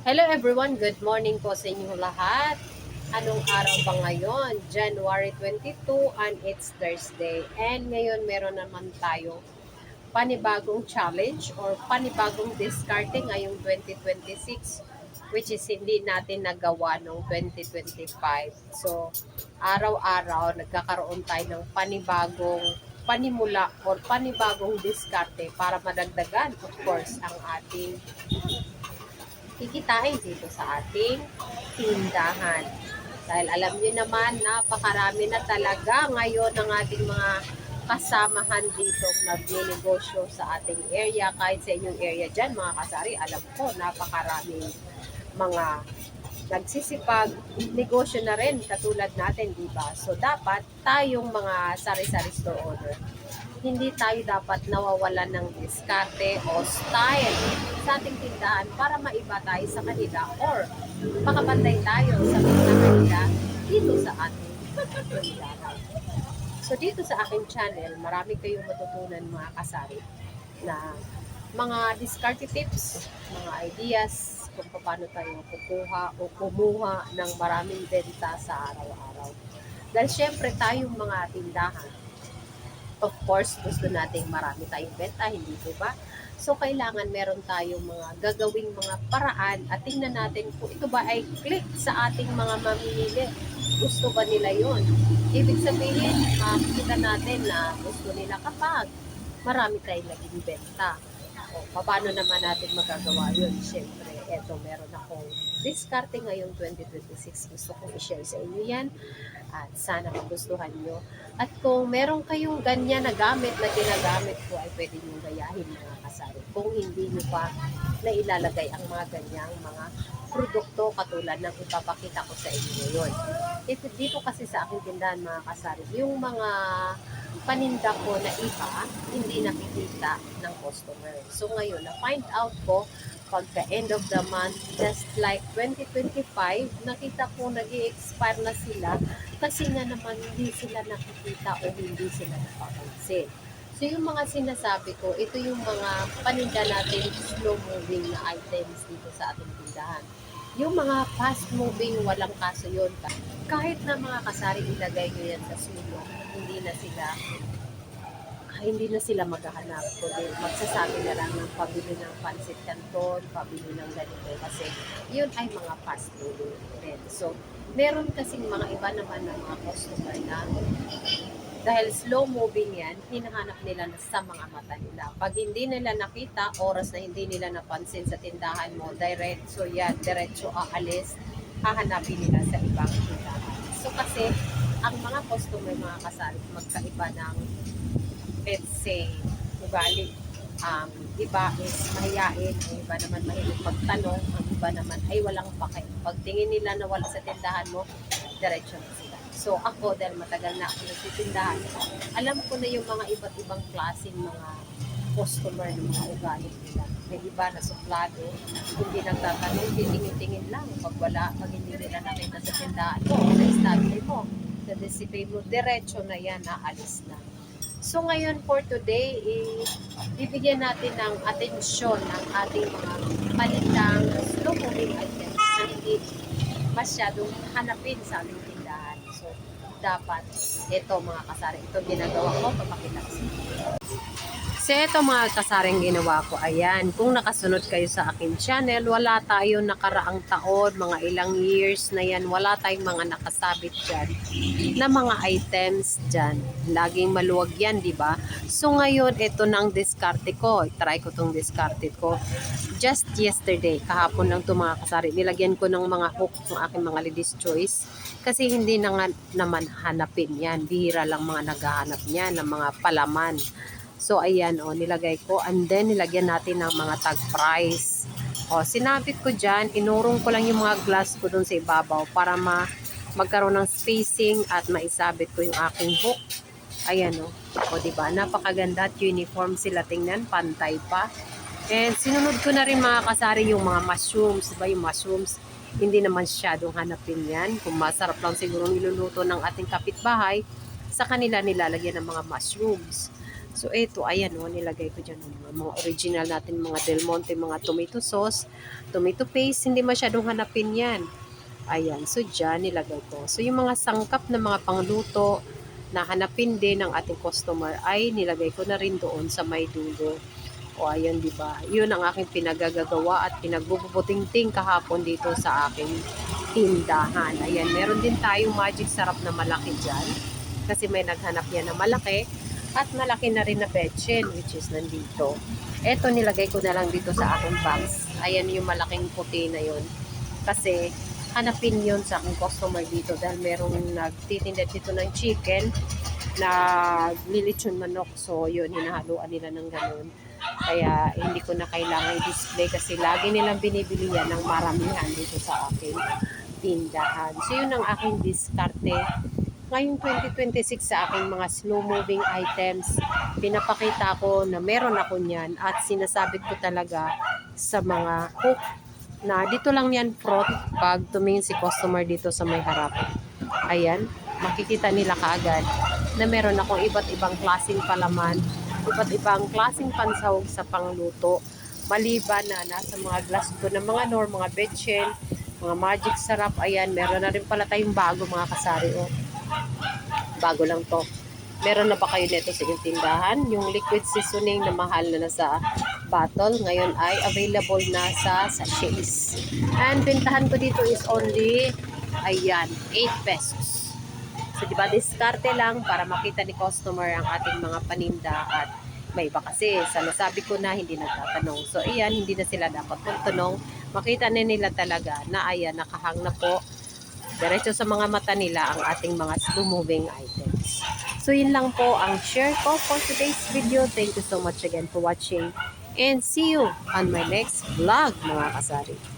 Hello everyone, good morning po sa inyong lahat. Anong araw ba ngayon? January 22 and it's Thursday. And ngayon meron naman tayo panibagong challenge or panibagong discarte ngayong 2026 which is hindi natin nagawa noong 2025. So, araw-araw nagkakaroon tayo ng panibagong panimula or panibagong diskarte para madagdagan of course ang ating kikitain dito sa ating tindahan. Dahil alam niyo naman, napakarami na talaga ngayon ng ating mga kasamahan dito nagninegosyo sa ating area. Kahit sa inyong area dyan, mga kasari, alam ko, napakaraming mga nagsisipag, negosyo na rin katulad natin, di ba? So, dapat tayong mga sari-sari store owner, hindi tayo dapat nawawalan ng diskarte o style sa ating tindahan para maiba tayo sa kanila or makabantay tayo sa mga kanila dito sa ating tindahan. So dito sa aking channel, marami kayong matutunan mga kasari na mga diskarte tips, mga ideas kung paano tayo kukuha o kumuha ng maraming benta sa araw-araw. Dahil syempre tayong mga tindahan, of course, gusto nating marami tayong benta, hindi po ba? So, kailangan meron tayong mga gagawing mga paraan at tingnan natin kung ito ba ay click sa ating mga mamimili. Gusto ba nila yon? Ibig sabihin, makikita natin na gusto nila kapag marami tayong naging benta. O, paano naman natin magagawa yun? Siyempre, eto, meron akong diskarte ngayong 2026. Gusto kong i-share sa inyo yan at sana magustuhan nyo. At kung meron kayong ganyan na gamit na ginagamit ko, ay pwede nyo gayahin mga kasari. Kung hindi nyo pa na ilalagay ang mga ganyang mga produkto katulad ng ipapakita ko sa inyo ngayon. Ito dito kasi sa aking tindahan mga kasari, yung mga paninda ko na iba, hindi nakikita ng customer. So ngayon, na-find out ko pagka end of the month, just like 2025, nakita ko nag-i-expire na sila kasi nga naman hindi sila nakikita o hindi sila napapansin. So yung mga sinasabi ko, ito yung mga paninda natin slow moving na items dito sa ating tindahan. Yung mga fast moving, walang kaso yun. Kahit na mga kasari ilagay nyo yan sa sulong, hindi na sila maghahanap. Kundi magsasabi na lang ng pabili ng pancit canton, pabili ng ganito. Kasi yun ay mga fast moving din. So, meron kasing mga iba naman ng mga customer na dahil slow moving yan, hinahanap nila na sa mga mata nila. Pag hindi nila nakita, oras na hindi nila napansin sa tindahan mo, diretso aalis, hahanapin nila sa ibang tindahan. So kasi, ang mga customer, mga kasari, magkaiba ng, let's say, ugali. Iba is mahiyain, ang iba naman mahilig magtanong, ang iba naman ay walang pake. Pag tingin nila na wala sa tindahan mo, diretso na sila. So ako, dahil matagal na ako nagtitindahan, alam ko na yung mga iba't ibang klaseng mga customer ng mga ugali nila. May iba na suplado, hindi nagtatanong, titingin-tingin lang. Pag hindi nila nakita sa tindahan mo, sa establishment mo, sa display mo, diretso na yan, aalis na. So ngayon for today, bibigyan natin ng atensyon ng ating mga palitang slow moving items na hindi masyadong hanapin sa aming tindahan. So dapat ito mga kasari, ito ginagawa ko, papakita ko sa inyo. So ito mga kasaring ginawa ko, ayan, kung nakasunod kayo sa akin channel, wala tayo nakaraang taon, mga ilang years na yan, wala tayong mga nakasabit dyan na mga items dyan. Laging maluwag yan, di ba? So ngayon, ito nang diskarte ko. Try ko tong diskarte ko. Just yesterday, kahapon lang ito mga kasari, nilagyan ko ng mga hook ng aking mga ladies choice. Kasi hindi na nga naman hanapin yan. Bihira lang mga naghahanap niyan ng mga palaman. So, ayan, nilagay ko. And then, nilagyan natin ng mga tag price. Sinabit ko dyan, inurong ko lang yung mga glass ko dun sa ibabaw para magkaroon ng spacing at maisabit ko yung aking hook. Ayan, diba? Napakaganda at uniform sila tingnan, pantay pa. And sinunod ko na rin mga kasari yung mga mushrooms. Diba yung mushrooms? Hindi naman masyadong hanapin yan. Kung masarap lang siguro niluluto ng ating kapitbahay, sa kanila nilalagyan ng mga mushrooms. So, ito, ayan o, nilagay ko dyan mga original natin, mga Del Monte, mga tomato sauce, tomato paste, hindi masyadong hanapin yan. Ayan, so dyan nilagay ko. So, yung mga sangkap na mga pangluto na hanapin din ng ating customer ay nilagay ko na rin doon sa may dulo. O, ayan, di ba? Yun ang aking pinagagagawa at pinagbubuting-ting kahapon dito sa aking tindahan. Ayan, meron din tayong magic sarap na malaki dyan. Kasi may naghanap yan na malaki. At malaki na rin na betchin, which is nandito. Eto, nilagay ko na lang dito sa aking box. Ayan yung malaking puti na yun. Kasi, hanapin yun sa aking customer dito dahil merong nagtitinda dito ng chicken na lilitsyon manok. So, yun, hinahaluan nila ng ganun. Kaya, hindi ko na kailangan i-display kasi lagi nilang binibili yan ng maramihan dito sa aking tindahan. So, yun ang aking diskarte ngayong 2026 sa aking mga slow-moving items. Pinapakita ko na meron ako niyan at sinasabit ko talaga sa mga cook na dito lang yan front pag tumingin si customer dito sa may harap. Ayan, makikita nila kaagad na meron akong iba't ibang klaseng palaman, iba't ibang klaseng pansahog sa pangluto. Maliban na nasa mga glass ko ng mga mga betchin, mga magic sarap. Ayan, meron na rin pala tayong bago mga kasari. Oh. Bago lang to. Meron na ba kayo nito sa inyong tindahan? Yung liquid seasoning na mahal na nasa bottle, ngayon ay available na sa sachets. And bintahan ko dito is only, ayan, 8 pesos. So, diba, diskarte lang para makita ni customer ang ating mga paninda at may iba kasi sa nasabi ko na hindi nagtatanong. So, ayan, hindi na sila dapat magtanong. Makita na nila talaga na ayan, nakahang na po diretso sa mga mata nila ang ating mga slow-moving items. So, yun lang po ang share ko for today's video. Thank you so much again for watching and see you on my next vlog, mga kasari.